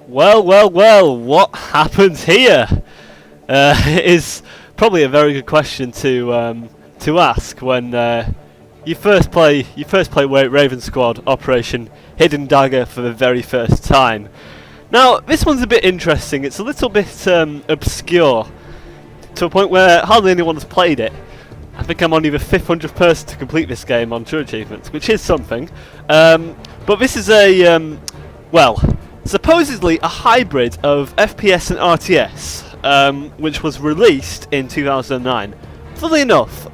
Well, well, well, what happened here? Is probably a very good question to ask when you first play Raven Squad Operation Hidden Dagger for the very first time. Now, this one's a bit interesting. It's a little bit obscure to a point where hardly anyone has played it. I think I'm only the 500th person to complete this game on True Achievements, which is something. But this is a well, supposedly a hybrid of FPS and RTS, which was released in 2009. Funnily enough,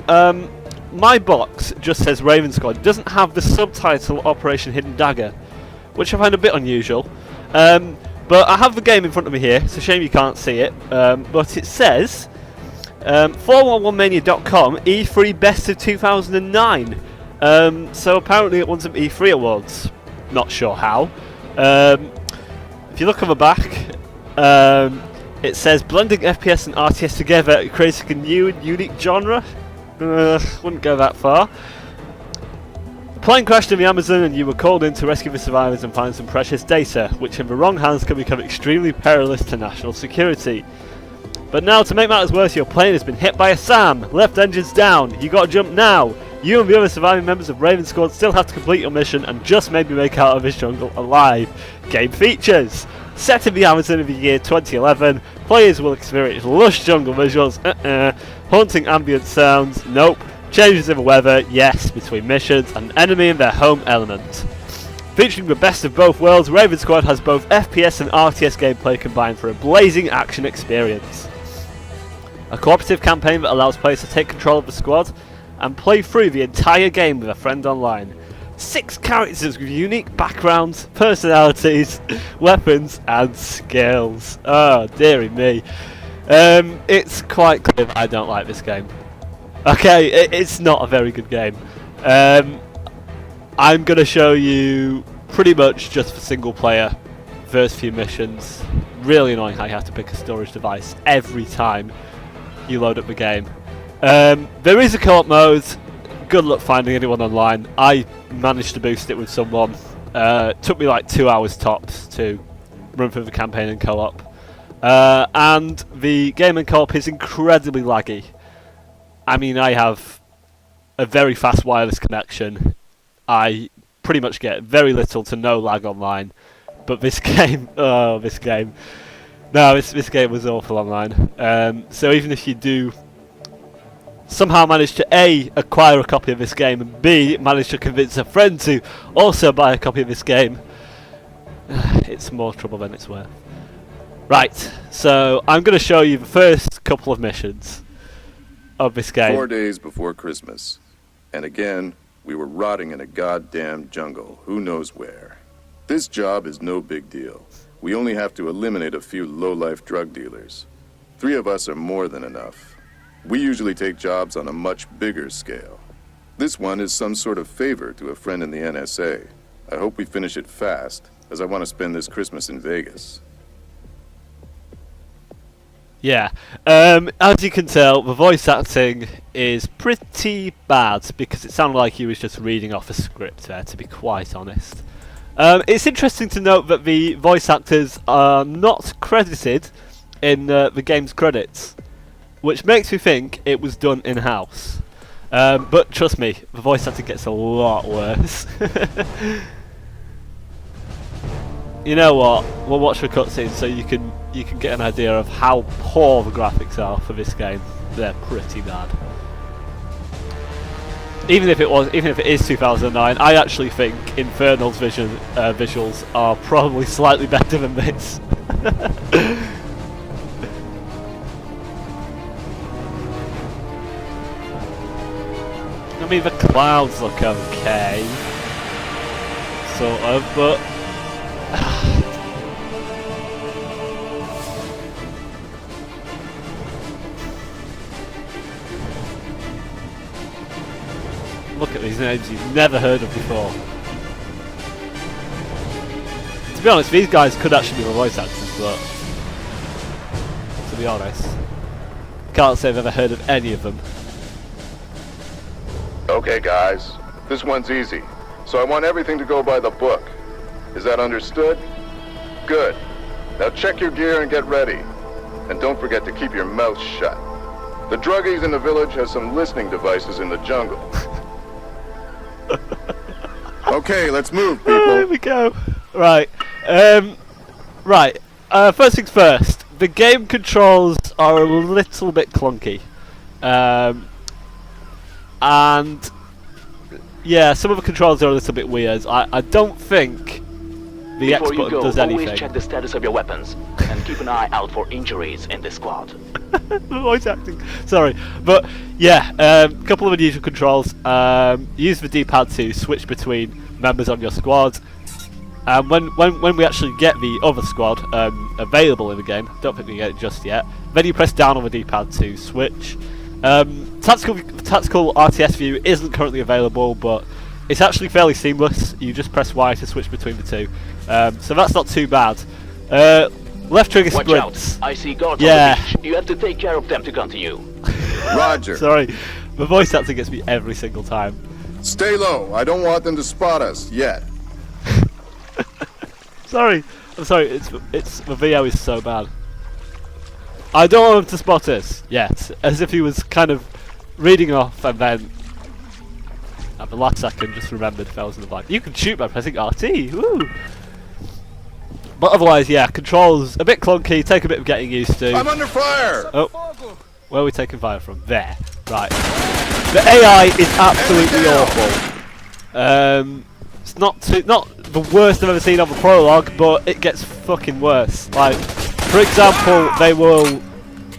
my box just says Raven Squad. It doesn't have the subtitle Operation Hidden Dagger, which I find a bit unusual. But I have the game in front of me here. It's a shame you can't see it. But it says 411mania.com E3 Best of 2009. So apparently it won some E3 awards. Not sure how. If you look on the back, it says blending FPS and RTS together, creating a new and unique genre. Wouldn't go that far. The plane crashed in the Amazon and you were called in to rescue the survivors and find some precious data, which in the wrong hands can become extremely perilous to national security. But now, to make matters worse, your plane has been hit by a SAM. Left engine's down. You gotta jump now. You and the other surviving members of Raven Squad still have to complete your mission and just maybe make out of this jungle alive. Game features. Set in the Amazon of the year 2011, players will experience lush jungle visuals, haunting ambient sounds, nope, changes in the weather, yes, between missions, and enemy in their home element. Featuring the best of both worlds, Raven Squad has both FPS and RTS gameplay combined for a blazing action experience. A cooperative campaign that allows players to take control of the squad and play through the entire game with a friend online. 6 characters with unique backgrounds, personalities, weapons and skills. Oh, dearie me. It's quite clear that I don't like this game. Okay, it's not a very good game. I'm going to show you pretty much just for single player, first few missions. Really annoying how you have to pick a storage device every time you load up the game. There is a co-op mode. Good luck finding anyone online. I managed to boost it with someone. Took me like 2 hours tops to run through the campaign and co-op. And the game and co-op is incredibly laggy. I mean, I have a very fast wireless connection. I pretty much get very little to no lag online. But this game, this game was awful online. So even if you do somehow manage to A, acquire a copy of this game, and B, manage to convince a friend to also buy a copy of this game, it's more trouble than it's worth. Right, so I'm going to show you the first couple of missions of this game. 4 days before Christmas, and again, we were rotting in a goddamn jungle, who knows where. This job is no big deal. We only have to eliminate a few low-life drug dealers. 3 of us are more than enough. We usually take jobs on a much bigger scale. This one is some sort of favor to a friend in the NSA. I hope we finish it fast, as I want to spend this Christmas in Vegas. Yeah, as you can tell, the voice acting is pretty bad, because it sounded like he was just reading off a script there, to be quite honest. It's interesting to note that the voice actors are not credited in the game's credits, which makes me think it was done in-house. But trust me, the voice acting gets a lot worse. You know what? We'll watch the cutscene so you can get an idea of how poor the graphics are for this game. They're pretty bad. Even if it is 2009, I actually think Infernal's visuals are probably slightly better than this. I mean, the clouds look okay, sort of, but look at these names you've never heard of before. To be honest, these guys could actually be the voice actors, but to be honest, can't say I've ever heard of any of them. Okay, guys, this one's easy, so I want everything to go by the book. Is that understood? Good. Now check your gear and get ready. And don't forget to keep your mouth shut. The druggies in the village have some listening devices in the jungle. Okay, let's move, people. Oh, here we go. Right. Right. First things first. The game controls are a little bit clunky. And yeah, some of the controls are a little bit weird. I don't think the X button does anything. Always check the status of your weapons and keep an eye out for injuries in this squad. Voice acting. Sorry, but yeah, a couple of unusual controls. Use the D-pad to switch between members on your squad. And when we actually get the other squad available in the game, don't think we get it just yet. Then you press down on the D-pad to switch. Tactical RTS view isn't currently available, but it's actually fairly seamless. You just press Y to switch between the two, so that's not too bad. Left trigger sprints. Watch out! I see guards on the beach. You have to take care of them to continue. Roger. Sorry, the voice acting gets me every single time. Stay low. I don't want them to spot us yet. Sorry, I'm sorry. It's the VO is so bad. I don't want him to spot us yet, as if he was kind of reading off and then at the last second just remembered if I was in the blind. You can shoot by pressing RT, woo! But otherwise, yeah, controls a bit clunky, take a bit of getting used to. I'm under fire! Oh, where are we taking fire from? There, right. The AI is absolutely awful. It's not the worst I've ever seen on the prologue, but it gets fucking worse. Like, for example, they will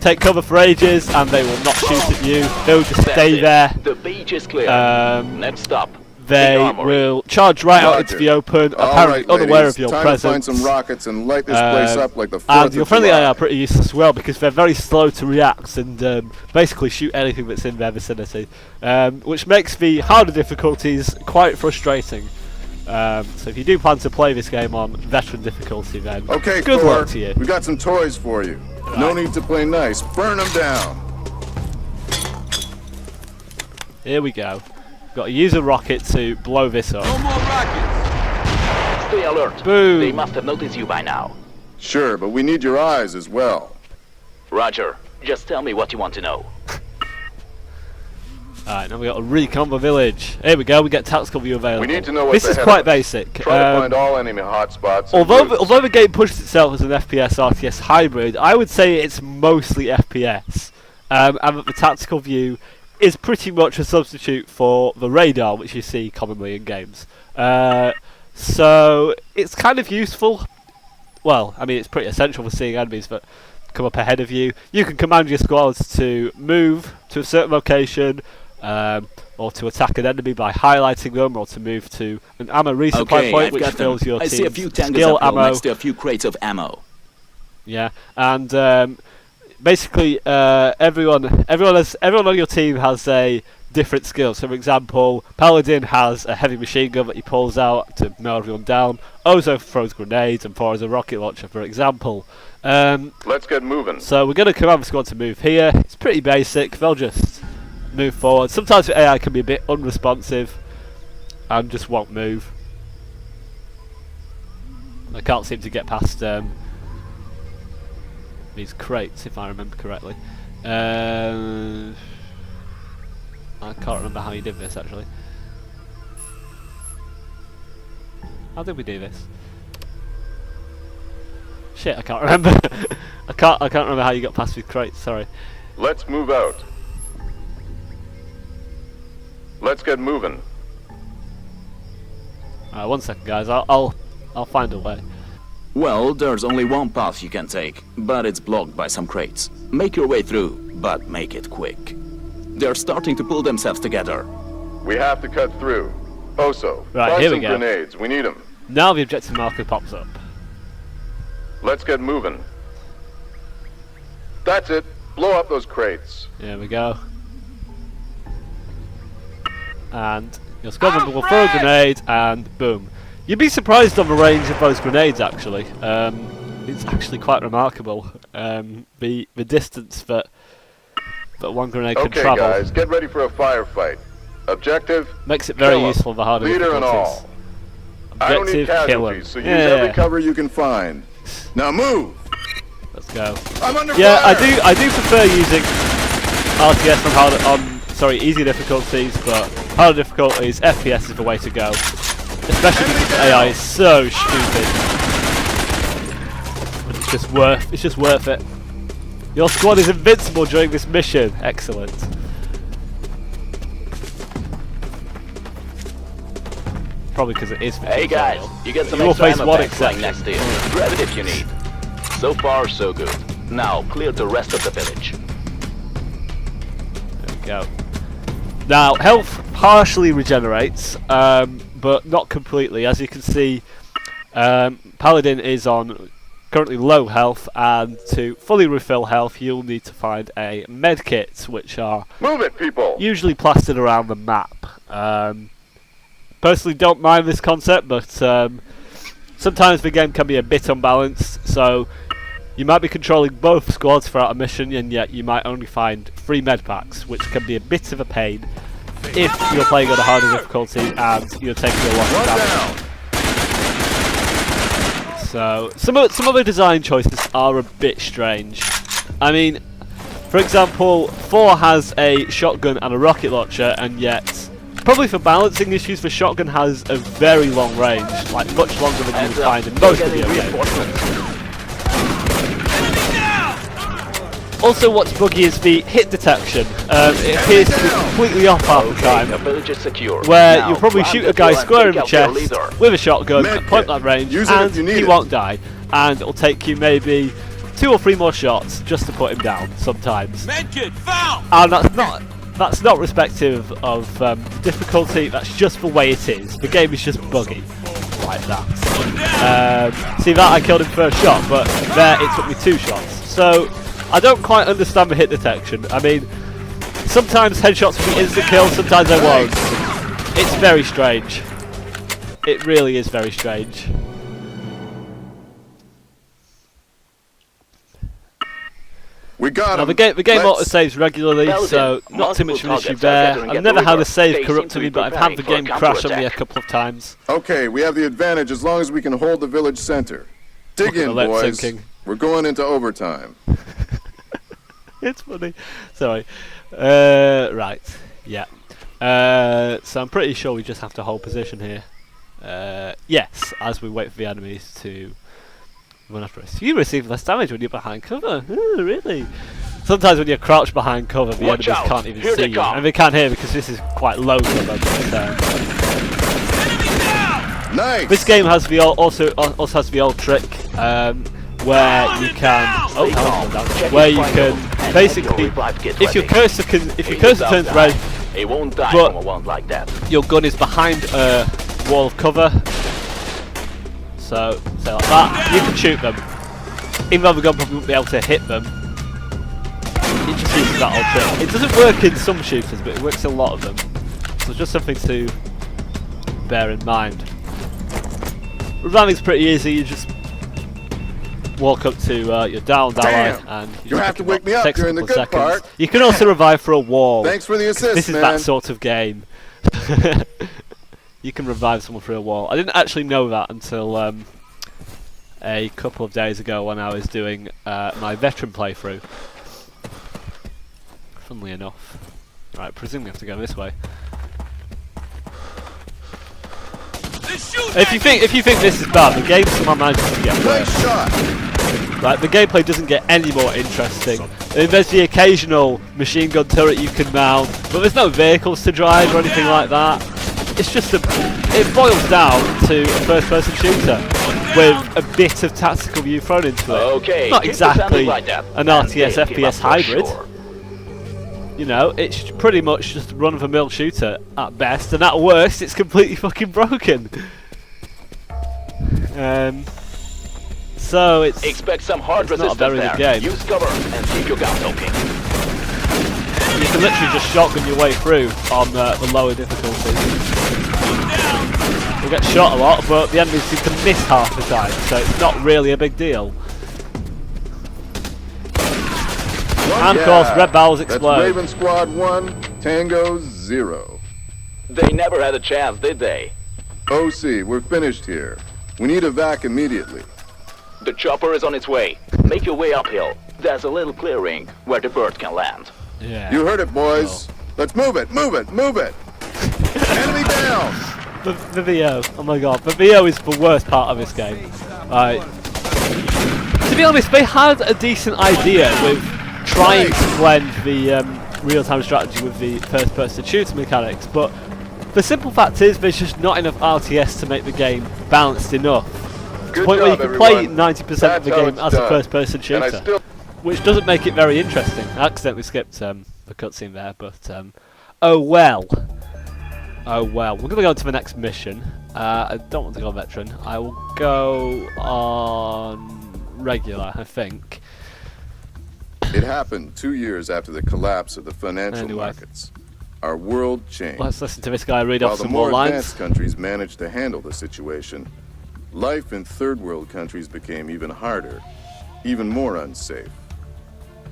take cover for ages and they will not shoot at you. They'll just stay there. The beach is clear. Next stop. They will charge right out into the open, apparently unaware of your presence. Time to find some rockets and light this place up like the 4th And of your friendly July. AI are pretty useless as well because they're very slow to react and basically shoot anything that's in their vicinity, which makes the harder difficulties quite frustrating. So if you do plan to play this game on veteran difficulty, then Okay, good Thor, luck to you. we got some toys for you. Right. No need to play nice. Burn them down. Here we go. Got to use a rocket to blow this up. No more rockets! Stay alert. Boom. They must have noticed you by now. Sure, but we need your eyes as well. Roger. Just tell me what you want to know. Alright, now we got to recon the village. Here we go, we get tactical view available. We need to know what's This is ahead quite of us. basic. Try to find all enemy hotspots. and routes. Although the game pushes itself as an FPS RTS hybrid, I would say it's mostly FPS, and that the tactical view is pretty much a substitute for the radar which you see commonly in games. So it's kind of useful. Well, I mean it's pretty essential for seeing enemies that come up ahead of you. You can command your squads to move to a certain location, or to attack an enemy by highlighting them, or to move to an ammo resupply point which fills your I see a few team's tankers skill up ammo. next to a few crates of ammo. Yeah, and basically everyone on your team has a different skill. So, for example, Paladin has a heavy machine gun that he pulls out to mow everyone down. Ozo throws grenades, and Thor has a rocket launcher, for example. Let's get moving. So we're going to command the squad to move here. It's pretty basic. They'll just move forward. Sometimes the AI can be a bit unresponsive and just won't move. I can't seem to get past these crates, if I remember correctly. I can't remember how you did this actually. How did we do this? Shit, I can't remember. I can't remember how you got past these crates. Sorry. Let's move out. Let's get moving. One second, guys. I'll find a way. Well, there's only one path you can take, but it's blocked by some crates. Make your way through, but make it quick. They're starting to pull themselves together. We have to cut through. Oso, Right, find here we some go. grenades. We need them. Now the objective marker pops up. Let's get moving. That's it. Blow up those crates. There we go. And your squad member will throw a grenade, and boom. You'd be surprised on the range of those grenades, actually. It's actually quite remarkable. The distance that one grenade can Okay, travel guys, get ready for a firefight. Objective, makes it very kill 'em. useful for harder leader and difficulties. all. I don't need Objective, kill 'em. casualties, so use Yeah. every cover you can find. 6. Now move! Let's go. I'm under Yeah, fire! I do prefer using RTS on easy difficulties, but harder difficulties, FPS is the way to go. Especially because AI is so stupid. But it's just worth it. Your squad is invincible during this mission. Excellent. Probably because it is. Hey guys, you get some You will extra face ammo one packs lying exception. next to you. Grab it if you need. So far, so good. Now, clear the rest of the village. There we go. Now, health partially regenerates, but not completely. As you can see, Paladin is on currently low health, and to fully refill health, you'll need to find a med kit, which are Move it, people! usually plastered around the map. Personally, don't mind this concept, but sometimes the game can be a bit unbalanced, so you might be controlling both squads throughout a mission, and yet you might only find 3 med packs, which can be a bit of a pain if you're playing on a harder difficulty and you're taking a lot of damage. So some of the design choices are a bit strange. I mean, for example, 4 has a shotgun and a rocket launcher, and yet, probably for balancing issues, the shotgun has a very long range, like much longer than you would find in most video games. Also, what's buggy is the hit detection. It appears to be completely off half the time, The village is secure. where Now, you'll probably climb shoot the a guy hill and square in take the out your chest leader. with a shotgun Med at point kit. blank range, Use it if and you need he it. won't die. And it'll take you maybe 2 or 3 more shots just to put him down sometimes. Medkit found! And that's not respective of difficulty. That's just the way it is. The game is just buggy like that. See that I killed him first shot, but there it took me 2 shots. So I don't quite understand the hit detection. I mean, sometimes headshots will be instant kills, sometimes they won't. It's very strange. It really is very strange. We got Now, him! the game Let's- auto-saves regularly, Paladin, so not too much of an issue multiple targets are there. gathering I've at never the had a river. save They seem corrupt to to be me, but I've had the preparing game for a crash on me a counterattack. couple of times. Okay, we have the advantage as long as we can hold the village center. Dig Look at in, the lip boys. syncing. We're going into overtime. It's funny. Sorry. Right. Yeah. So I'm pretty sure we just have to hold position here. Yes, as we wait for the enemies to run after us. You receive less damage when you're behind cover. Oh, really? Sometimes when you're crouched behind cover, the Watch enemies out. can't even Here see they you. come. And they can't hear because this is quite low cover. But, Nice! this game has the also has the old trick where you can where you can basically if your cursor turns red, It won't die but from a wound like that. your gun is behind a wall of cover. So say like that, you can shoot them. Even though the gun probably won't be able to hit them. It just uses that old trick. It doesn't work in some shooters, but it works in a lot of them. So just something to bear in mind. Reviving's pretty easy. You just walk up to your downed ally and You have pick to him wake up. me up Takes a during the couple of good seconds. part. You can also revive for a wall. Thanks for the assist, This is man. that sort of game. You can revive someone through a wall. I didn't actually know that until a couple of days ago when I was doing my veteran playthrough. Funnily enough. Right, presumably we have to go this way. If you think this is bad, the game somehow manages to get worse. Nice shot! Like, the gameplay doesn't get any more interesting. There's the occasional machine gun turret you can mount, but there's no vehicles to drive or anything like that. It's just it boils down to a first-person shooter with a bit of tactical view thrown into it. Okay, Not keep exactly defending like that, an and RTS they'll give FPS up for hybrid. sure. You know, it's pretty much just a run-of-the-mill shooter at best, and at worst, it's completely fucking broken. So it's Expect some hard It's not a resistance very there. good game. Use cover and keep your gun talking. you can literally just shotgun your way through on the lower difficulty. You'll get shot a lot, but the enemies seem to miss half the time, so it's not really a big deal. And of course, red barrels That's explode. Raven Squad 1, Tango 0. They never had a chance, did they? OC, we're finished here. We need a vac immediately. The chopper is on its way. Make your way uphill. There's a little clearing where the bird can land. Yeah. You heard it, boys. Let's move it, move it, move it. Enemy down. The VO. Oh my god. The VO is the worst part of this game. Right. To be honest, they had a decent idea with trying to blend the real-time strategy with the first-person shooter mechanics, but the simple fact is there's just not enough RTS to make the game balanced enough. To the point where you can play 90% of the game as a first-person shooter, which doesn't make it very interesting. I accidentally skipped the cutscene there, but oh well. Oh well. We're going to go on to the next mission. I don't want to go on veteran. I will go on regular, I think. It happened 2 years after the collapse of the financial markets. Our world changed. Let's listen to this guy read While off the some more lines. advanced countries managed to handle the situation, life in third world countries became even harder, even more unsafe.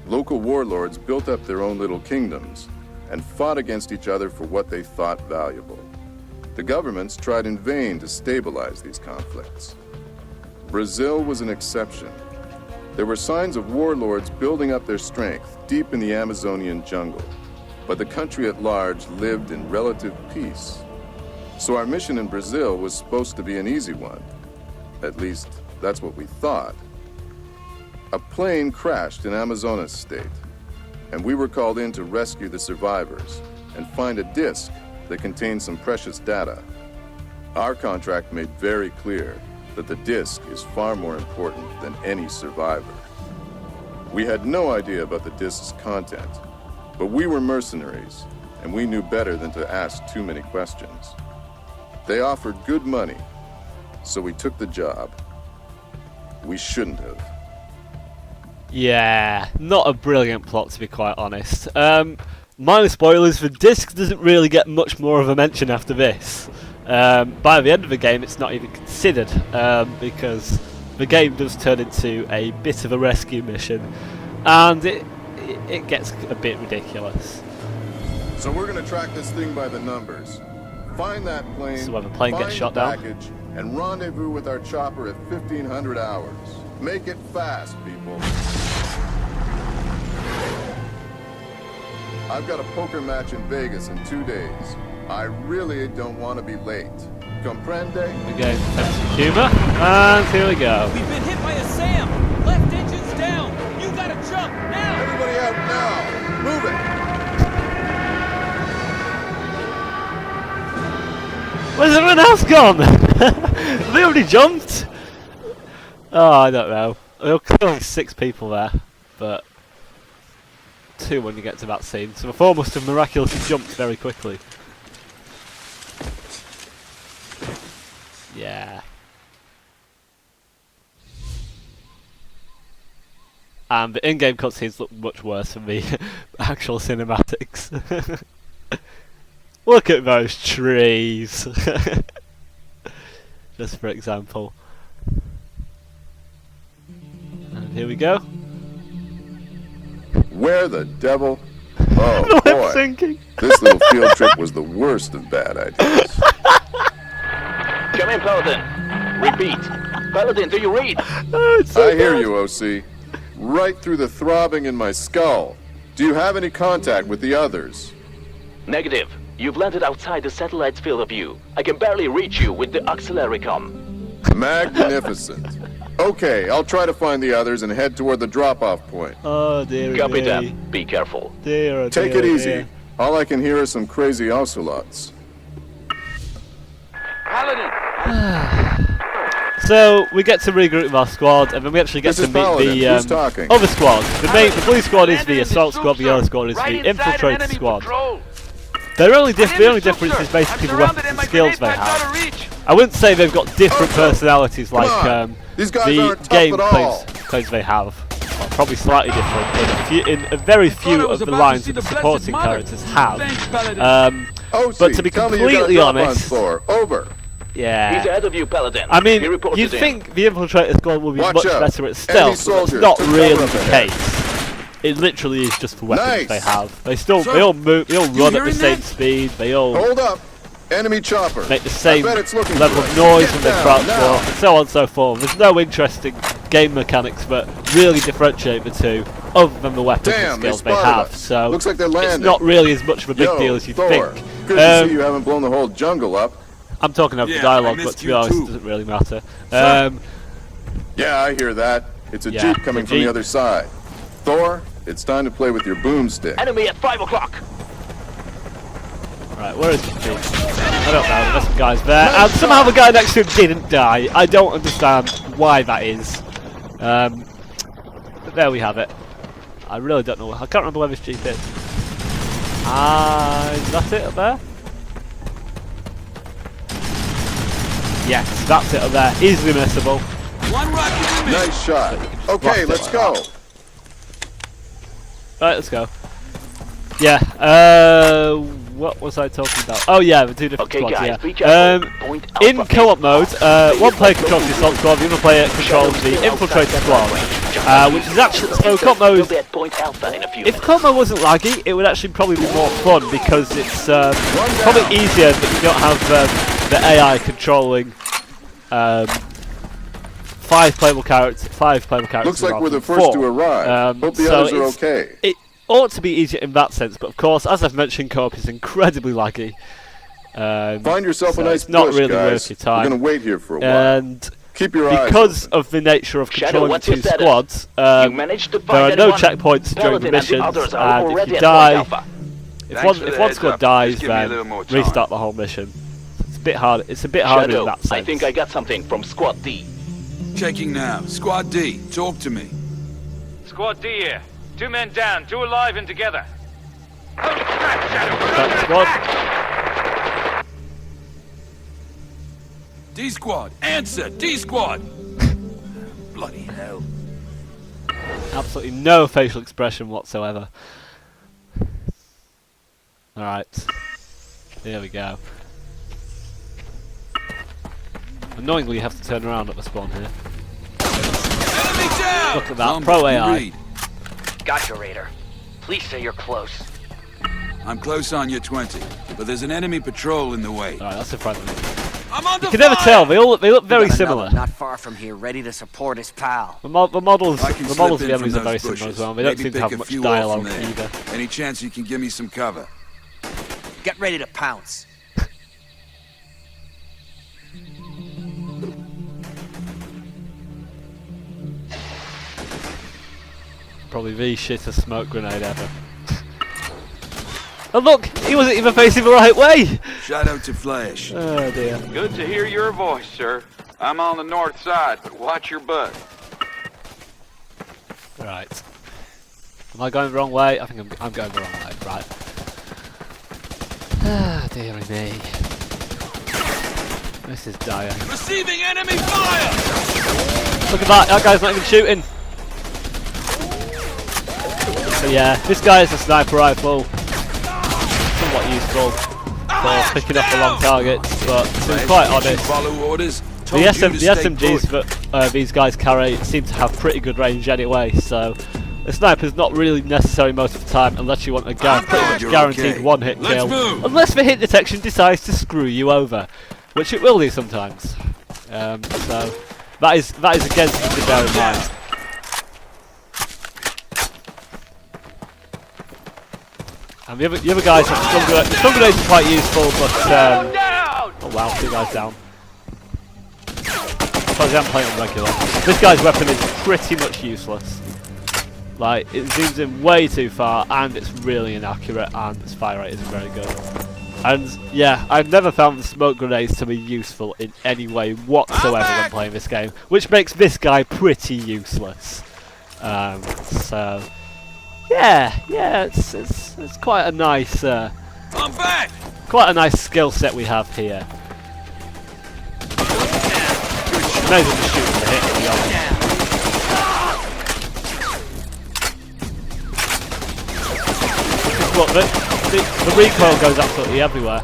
Local warlords built up their own little kingdoms and fought against each other for what they thought valuable. The governments tried in vain to stabilize these conflicts. Brazil was an exception. There were signs of warlords building up their strength deep in the Amazonian jungle, but the country at large lived in relative peace. So our mission in Brazil was supposed to be an easy one. At least, that's what we thought. A plane crashed in Amazonas state, and we were called in to rescue the survivors and find a disk that contained some precious data. Our contract made very clear that the disk is far more important than any survivor. We had no idea about the disk's content, but we were mercenaries, and we knew better than to ask too many questions. They offered good money, so we took the job. We shouldn't have. Yeah, not a brilliant plot, to be quite honest. Minor spoilers, the disc doesn't really get much more of a mention after this. By the end of the game, it's not even considered, because the game does turn into a bit of a rescue mission, and it gets a bit ridiculous. So we're gonna track this thing by the numbers. Find that plane, So when the plane gets shot down? package, and rendezvous with our chopper at 1500 hours. Make it fast, people. I've got a poker match in Vegas in 2 days. I really don't want to be late. Comprende? Again, have some humour, and here we go. We've been hit by a SAM! Left engine's down! You gotta jump, now! Everybody out now! Move it! Where's everyone else gone? Have they already jumped? Oh, I don't know. There were clearly 6 people there, but 2 when you get to that scene. So the 4 must have miraculously jumped very quickly. Yeah. And the in-game cutscenes look much worse than the actual cinematics. Look at those trees! Just for example. And here we go. Where the devil? Oh, No, I'm boy. thinking. This little field trip was the worst of bad ideas. Come in, Paladin. Repeat. Paladin, do you read? Oh, it's so I hear bad. you, OC. Right through the throbbing in my skull. Do you have any contact with the others? Negative. You've landed outside the satellite's field of view. I can barely reach you with the auxiliary comm. Magnificent. Okay, I'll try to find the others and head toward the drop-off point. Oh dear. Copy dear. that. Be careful. Dear, oh Take dear, it easy. dear. All I can hear are some crazy ocelots. Paladin! So we get to regroup with our squad, and then we actually get This to is meet Paladin. the Who's talking? other squad. The blue squad is the assault squad, the yellow squad is Right the inside an infiltrator enemy squad. patrol. The only Enemy difference troops, is sir. basically I'm the weapons surrounded and and my skills grenade they pipes out have. of reach. I wouldn't say they've got different Oh, no. personalities Come like on. These guys the aren't tough game at all. claims they have. Well, probably slightly different. In a very few I of was the about to lines see that the the blessed supporting mother. characters have. Thanks, Paladin. OC, But to be tell me you got a completely drop on honest- floor. Over. Yeah. He's ahead of you, Paladin. I mean, He reported you'd in. think the infiltrator squad would be Watch much out. better at Enemy stealth, but that's soldiers not took really cover up the ahead. case. It literally is just the weapons Nice. they have. They Sir, all move, they all you run at the hearing same that? speed, they all Hold up. Enemy chopper. make the I same bet it's looking level for of us. noise Get when they down crouch now. walk, and so on and so forth. There's no interesting game mechanics that really differentiate the two, other than the weapons and Damn, they skills they spotted have. us. So Looks like they're it's landing. not really as much of a big Yo, deal as you Thor, think. Good to see you haven't blown the whole jungle up. I'm talking over the Yeah, dialogue, I but missed to be you honest, too. it doesn't really matter. Yeah, I hear that. It's a Yeah, jeep it's a coming from the jeep. other side. Thor, it's time to play with your boomstick. Enemy at 5 o'clock. Right, where is the jeep? I don't know. There's some guys there, and somehow the guy next to him didn't die. I don't understand why that is. But there we have it. I really don't know. I can't remember where this jeep is. Is that it up there? Yes, that's it up there. Easily missable. One rocket remaining. Nice shot. Okay, blast it let's like go. Right, let's go. Yeah, what was I talking about? Oh yeah, the two different Okay, squads, guys, yeah. be careful. Point In Alpha. co-op mode, one player controls the assault squad, the other player controls the infiltrator squad, which is actually, so co-op You'll mode, be at Point Alpha in a few if minutes. co-op mode wasn't laggy, it would actually probably be more fun, because it's probably easier that you don't have the AI controlling 5 playable characters. Looks like rather we're the than first 4. to arrive. Hope the so others are it's- okay. It ought to be easier in that sense, but of course, as I've mentioned, co-op is incredibly laggy. Find yourself so a nice it's not bush, really guys. worth your time. We're gonna wait here for a while. And Keep your eyes because open. of the nature of Shadow, controlling what's two your status? squads, You managed to there are find no anyone? checkpoints during the Paladin and the missions, others are and already if you at die, Point Alpha. if Thanks one for the squad heads up. dies, Just give me a then little more time. restart the whole mission. It's a bit hard. It's a bit harder Shadow, in that sense. I think I got something from Squad D. Checking now. Squad D, talk to me. Squad D here. 2 men down, 2 alive and together. Oh, crap, Shadow! We're Attack under squad. attack! D squad, answer. D squad. Bloody hell. Absolutely no facial expression whatsoever. Alright. Here we go. Annoyingly, you have to turn around at the spawn here. Enemy down. Look at that. Lumber, Pro you AI. read. Gotcha, Raider. Please say you're close. I'm close on your 20, but there's an enemy patrol in the way. Alright, that's surprising. I'm under You can never tell. They look very Got similar. another not far from here, ready to support his pal. The models I can of slip the in enemies from are very those similar as bushes. well. They don't Maybe seem to pick have a much few off dialogue from there. either. Any chance you can give me some cover? Get ready to pounce. Probably the shittest smoke grenade ever. And look, he wasn't even facing the right way. Shadow to Flash. Oh dear. Good to hear your voice, sir. I'm on the north side, but watch your butt. Right. Am I going the wrong way? I think I'm going the wrong way. Right. Ah, dearie me. This is dire. Receiving enemy fire! Look at that. That guy's not even shooting. So yeah, this guy is a sniper rifle. Somewhat useful for picking up the long targets, but to be quite honest, Follow orders. the SMGs that these guys carry seem to have pretty good range anyway, so the sniper's not really necessary most of the time unless you want a pretty much You're guaranteed okay. one-hit Let's kill. move. Unless the hit detection decides to screw you over, which it will do sometimes. So that is again something to bear in mind. And the other guys have stun grenades are quite useful, but oh wow, 2 guys down. Because I'm playing on regular. This guy's weapon is pretty much useless. Like, it zooms in way too far, and it's really inaccurate, and its fire rate isn't very good. And yeah, I've never found the smoke grenades to be useful in any way whatsoever when playing this game, which makes this guy pretty useless. So yeah, it's quite a nice I'm back! quite a nice skill set we have here. May as well just shoot for the hit, to be honest. Look, the recoil goes absolutely everywhere.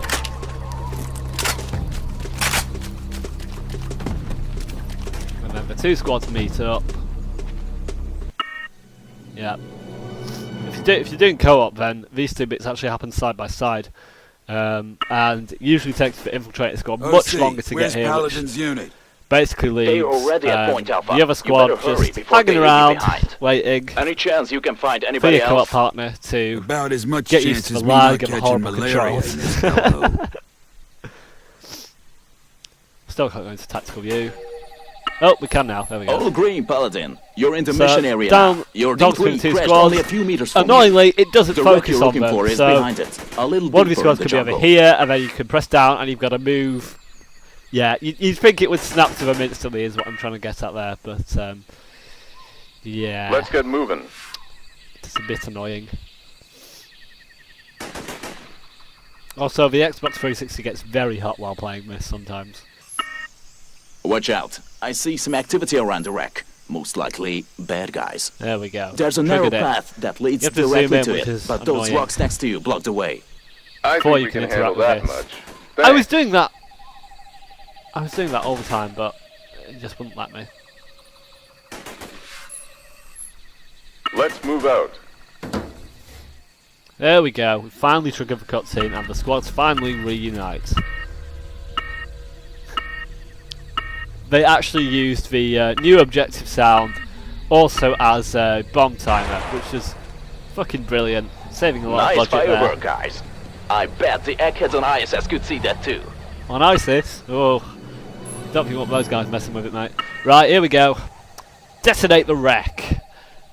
And then the 2 squads meet up. Yeah. If you're doing co-op, then these 2 bits actually happen side by side. And it usually takes the infiltrator squad much OC, longer to where's get here. Which Paladin's unit? basically leaves They're already at Point Alpha. the other You squad better hurry just before they hanging leave you around, behind. waiting Any chance you can find for anybody your co-op else? partner to About as much get chance used to as the me not lag and the catching horrible malaria in controls. this hellhole. Still can't go into tactical view. Oh, we can now. There we go. All green, Paladin. You're in the So, mission area down- now. Your down D3 between two crashed squads. only a few meters from Annoyingly, it doesn't you. The wreck focus you're on looking them. for is So behind it. A little one of your deeper in squads the could be over jungle. here, and then you can press down, and you've got to move. Yeah, you'd think it would snap to them instantly, is what I'm trying to get at there. But yeah, Let's get moving. it's a bit annoying. Also, the Xbox 360 gets very hot while playing this sometimes. Watch out. I see some activity around the wreck. Most likely bad guys. There we go. There's a narrow Triggered it. path that leads You have to zoom directly in, to which it, is but those annoying. rocks next to you block the way. I Before think you we can can handle interact that with much. I was Thanks. doing that. I was doing that all the time, but it just wouldn't let me. Let's move out. There we go. We finally triggered the cutscene, and the squads finally reunite. They actually used the new objective sound also as a bomb timer, which is fucking brilliant, saving a lot Nice of budget firework, guys. I bet the eggheads on ISS could see that too. there. On ISIS? Oh, don't think you want those guys messing with it, mate. Right, here we go. Detonate the wreck.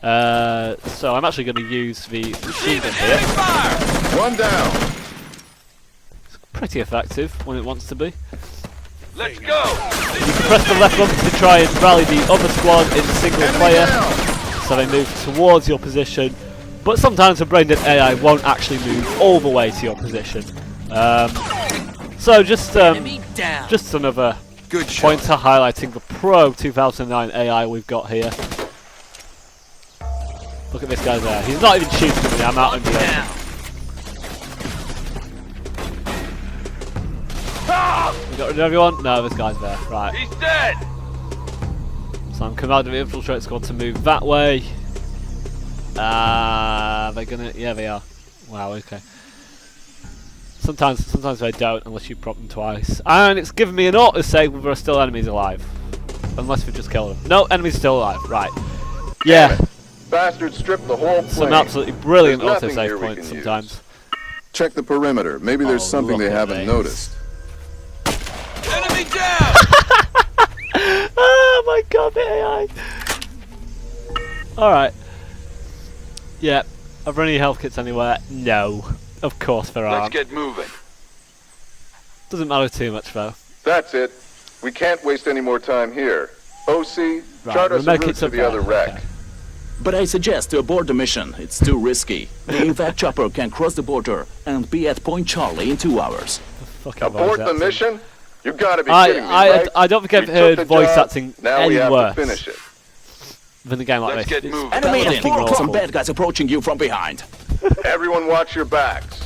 So I'm actually going to use the machine gun here. One down. It's pretty effective when it wants to be. Let's go! Press the left button to try and rally the other squad in single player, so they move towards your position. But sometimes the brain dead AI won't actually move all the way to your position. So just another Good shot. point to highlighting the Pro 2009 AI we've got here. Look at this guy there. He's not even shooting at me. I'm out in the air. We got rid of everyone? No, this guy's there. Right. He's dead! So I'm commanding the infiltrate squad to move that way. They're gonna. Yeah, they are. Wow. Okay. Sometimes they don't unless you prompt them twice. And it's giving me an autosave whether there are still enemies alive, unless we've just killed them. No, enemies still alive. Right. Yeah. Bastards stripped the whole plane. Some absolutely brilliant There's nothing autosave here we points can use. sometimes. Check the perimeter. Maybe there's Oh, something they look at haven't this. noticed. Enemy down! Oh my god, the AI! Alright. Yeah. Are there any health kits anywhere? No. Of course there Let's aren't. get moving. Doesn't matter too much though. That's it. We can't waste any more time here. OC, chart the us a route medkit's to up the there. other wreck. Okay. But I suggest to abort the mission. It's too risky. The evac chopper can cross the border and be at Point Charlie in 2 hours. Fucking Abort voice the acting. mission? You gotta be kidding me, right? I don't think I've We heard took the voice job, acting now any we have worse to finish it. than a game like Let's this. get It's moving. Enemy at fucking 4 o'clock. Some awful. bad guys approaching you from behind. Everyone watch your backs.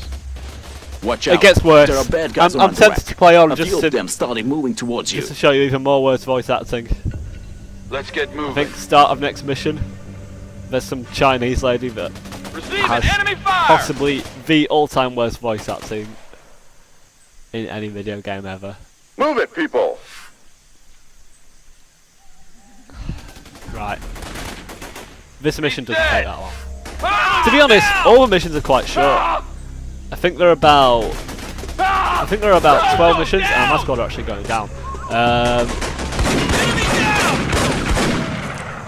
Watch out. It gets worse. There are bad guys I'm around the tempted wreck. to play on A just few to, of them started moving towards you. just to show you even more worse voice acting. Let's get I moving. think start of next mission, there's some Chinese lady that Receiving has enemy fire! possibly the all-time worst voice acting in any video game ever. Move it, people. Right. This mission doesn't take that long. To be honest, all the missions are quite short. I think there are about 12 missions, and my squad are actually going down.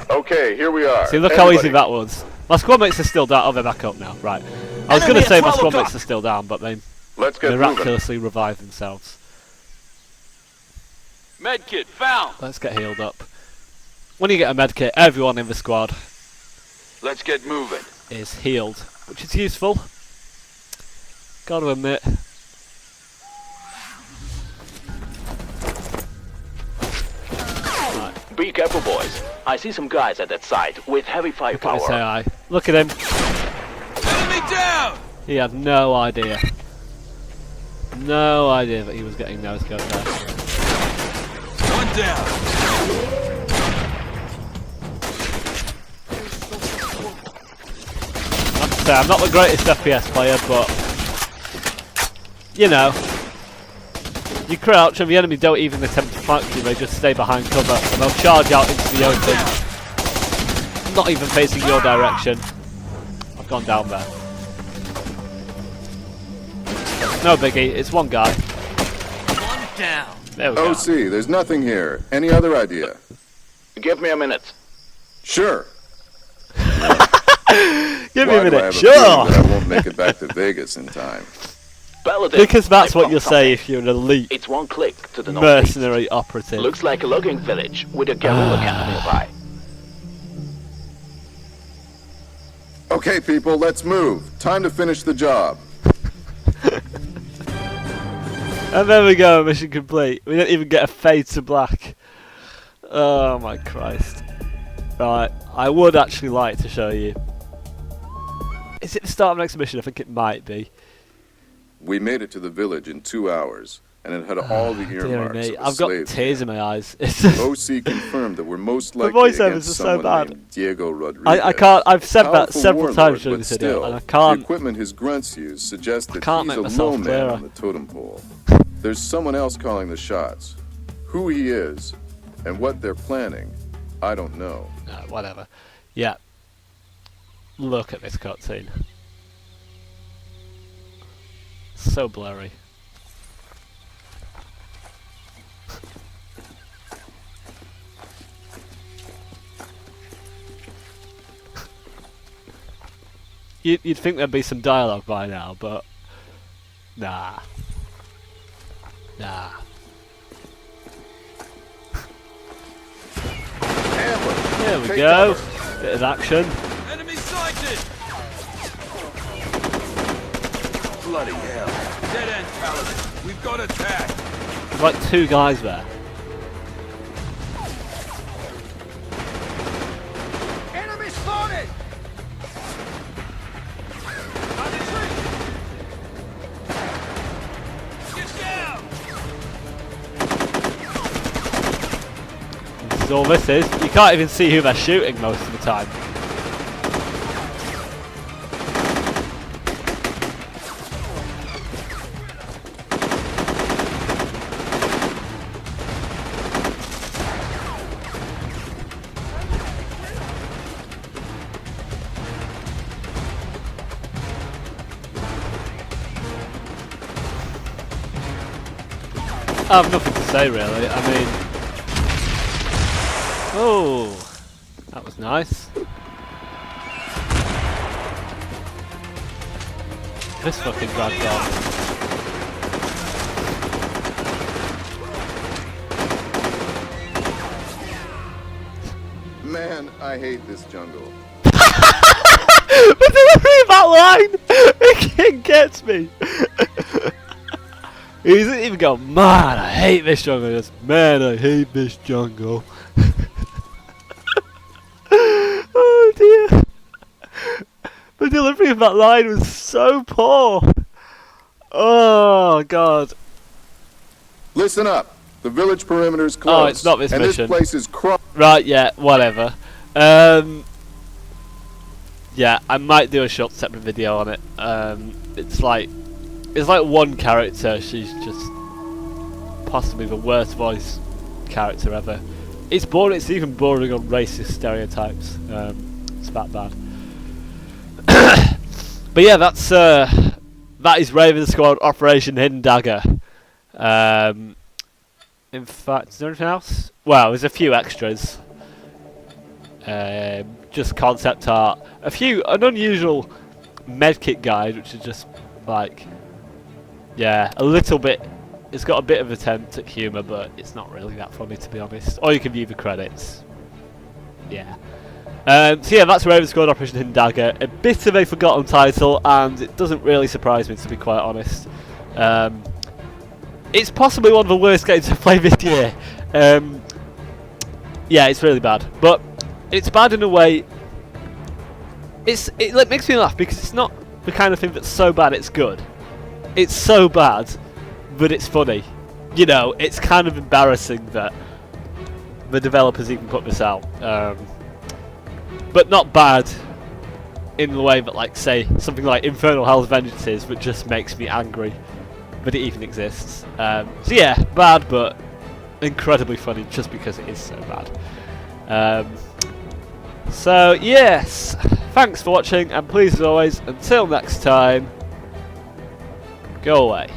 Okay, here we are. See, look how easy Everybody. that was. My squad mates are still down. Oh, they're back up now. Right. I was going to Enemy say at my 12 squad o'clock. mates are still down, but they Let's get moving. miraculously revived themselves. Medkit found! Let's get healed up. When you get a medkit, everyone in the squad Let's get moving. is healed, which is useful. Gotta admit. Be careful, boys. I see some guys at that site with heavy Look at this firepower. AI. Look at him. Enemy down! He had no idea. No idea that he was getting nose scoped there. One down. I have to say, I'm not the greatest FPS player, but you know, you crouch and the enemy don't even attempt to flank you, they just stay behind cover and they'll charge out into the open. Not even facing your direction. I've gone down there. No biggie, it's one guy. One down. There we go. OC, there's nothing here. Any other idea? Give me a minute. Sure. Give me Why a do I minute. have a Sure! feeling that I won't make it back to Vegas in time? Paladin, Because that's I what you'll found say something. if you're an elite It's one click to the northeast. mercenary operative. Looks like a logging village with a guerrilla camp nearby. Okay, people, let's move. Time to finish the job. And there we go, mission complete. We didn't even get a fade to black. Oh my Christ. Right, I would actually like to show you. Is it the start of an exhibition? I think it might be. We made it to the village in 2 hours, and it had all the Dear earmarks me, of a I've got slave tears in my eyes. It's just, OC confirmed that we're most The likely voiceovers against are so someone bad. named Diego Rodriguez. I can't. I've said that Powerful several warlord, times during but this video, still, and I can't. The equipment his grunts use suggests that can't he's make a myself low man clearer. on the totem pole. There's someone else calling the shots. Who he is, and what they're planning, I don't know. Whatever. Yeah. Look at this cutscene. So blurry. You'd think there'd be some dialogue by now, but nah. Nah. There we Take go. cover. Bit of action. Enemy sighted! Bloody hell. Dead end, Paladin. We've got attack. There's like 2 guys there. Enemy spotted! On the tree! Get down! This is all this is. You can't even see who they're shooting most of the time. I have nothing to say really. I mean, oh, that was nice. This fucking dragged on. Man, I hate this jungle. The delivery of that line, it gets me. He doesn't even go, man, I hate this jungle. He goes, man, I hate this jungle. Oh dear. The delivery of that line was so poor. Oh god. Listen up. The village perimeter is closed. Oh, it's not this and mission. this place is Right, yeah, whatever. Yeah, I might do a short separate video on it. It's like one character. She's just possibly the worst voice character ever. It's boring. It's even bordering on racist stereotypes. It's that bad. But yeah, that is Raven Squad Operation Hidden Dagger. In fact, is there anything else? Well, there's a few extras. Just concept art. An unusual medkit guide, which is just like, yeah, a little bit. It's got a bit of attempt at humour, but it's not really that funny, to be honest. Or you can view the credits. Yeah. So yeah, that's Raven Squad Operation Hidden Dagger. A bit of a forgotten title, and it doesn't really surprise me, to be quite honest. It's possibly one of the worst games I've played this year. Yeah, it's really bad, but it's bad in a way. It makes me laugh because it's not the kind of thing that's so bad it's good. It's so bad, but it's funny. You know, it's kind of embarrassing that the developers even put this out. But not bad in the way that, like, say, something like Infernal Hell's Vengeance is, but just makes me angry that it even exists. So yeah, bad, but incredibly funny just because it is so bad. So yes, thanks for watching, and please as always, until next time, go away.